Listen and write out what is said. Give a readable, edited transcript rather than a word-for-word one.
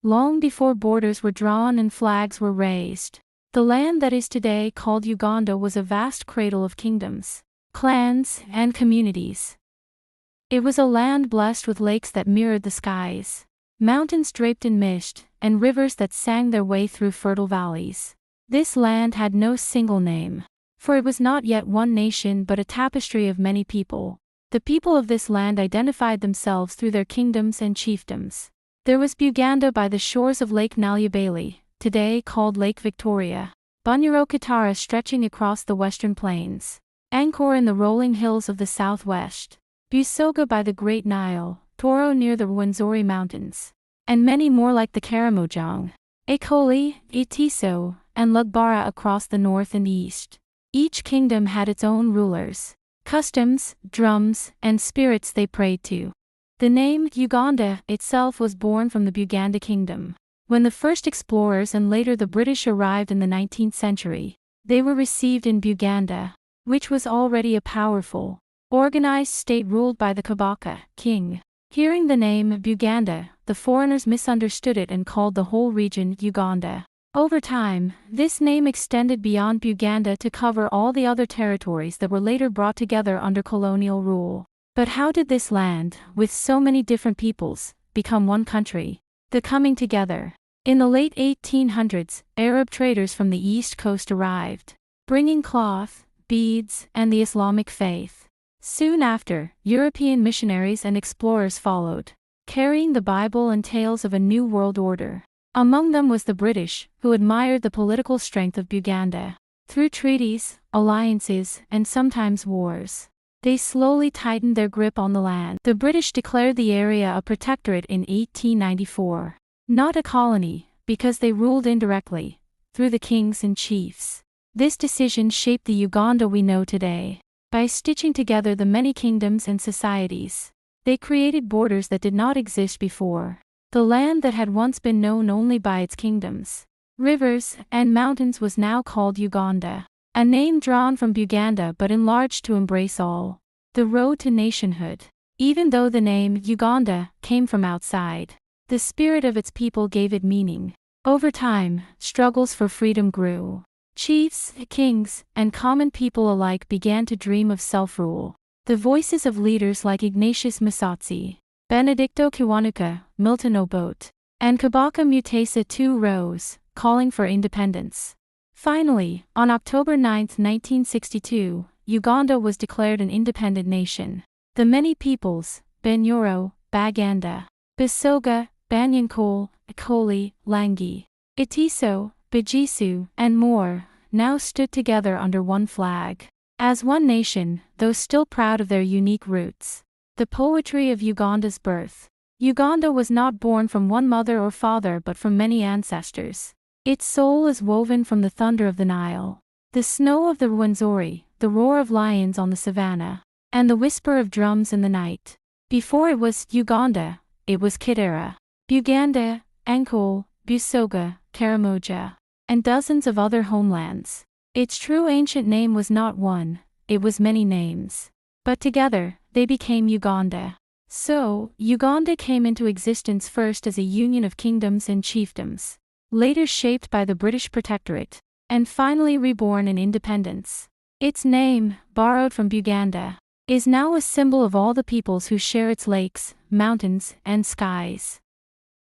long before borders were drawn and flags were raised. The land that is today called Uganda was a vast cradle of kingdoms, clans, and communities. It was a land blessed with lakes that mirrored the skies, mountains draped in mist, and rivers that sang their way through fertile valleys. This land had no single name, for it was not yet one nation but a tapestry of many people. The people of this land identified themselves through their kingdoms and chiefdoms. There was Buganda by the shores of Lake Nyalubale, today called Lake Victoria, Bunyoro Katara stretching across the western plains, Ankole in the rolling hills of the southwest, Busoga by the Great Nile, Toro near the Rwenzori Mountains, and many more like the Karamojong, Ankole, Itiso, and Lugbara across the north and east. Each kingdom had its own rulers, customs, drums, and spirits they prayed to. The name Uganda itself was born from the Buganda kingdom. When the first explorers and later the British arrived in the 19th century, they were received in Buganda, which was already a powerful, organized state ruled by the Kabaka king. Hearing the name Buganda, the foreigners misunderstood it and called the whole region Uganda. Over time, this name extended beyond Buganda to cover all the other territories that were later brought together under colonial rule. But how did this land, with so many different peoples, become one country? The coming together. In the late 1800s, Arab traders from the East Coast arrived, bringing cloth, beads, and the Islamic faith. Soon after, European missionaries and explorers followed, carrying the Bible and tales of a new world order. Among them was the British, who admired the political strength of Buganda. Through treaties, alliances, and sometimes wars, they slowly tightened their grip on the land. The British declared the area a protectorate in 1894. Not a colony, because they ruled indirectly, through the kings and chiefs. This decision shaped the Uganda we know today. By stitching together the many kingdoms and societies, they created borders that did not exist before. The land that had once been known only by its kingdoms, rivers, and mountains was now called Uganda, a name drawn from Buganda but enlarged to embrace all. The road to nationhood. Even though the name Uganda came from outside, the spirit of its people gave it meaning. Over time, struggles for freedom grew. Chiefs, kings, and common people alike began to dream of self-rule. The voices of leaders like Ignatius Musatsi, Benedicto Kiwanuka, Milton Obote, and Kabaka Mutesa II rose, calling for independence. Finally, on October 9, 1962, Uganda was declared an independent nation. The many peoples, Bunyoro, Baganda, Busoga, Banyankole, Ankole, Langi, Itiso, Bijisu, and more, now stood together under one flag. As one nation, though still proud of their unique roots. The poetry of Uganda's birth. Uganda was not born from one mother or father but from many ancestors. Its soul is woven from the thunder of the Nile, the snow of the Rwenzori, the roar of lions on the savannah, and the whisper of drums in the night. Before it was Uganda, it was Kidera, Buganda, Ankole, Busoga, Karamoja, and dozens of other homelands. Its true ancient name was not one, it was many names. But together, they became Uganda. So, Uganda came into existence first as a union of kingdoms and chiefdoms, later shaped by the British Protectorate, and finally reborn in independence. Its name, borrowed from Buganda, is now a symbol of all the peoples who share its lakes, mountains, and skies.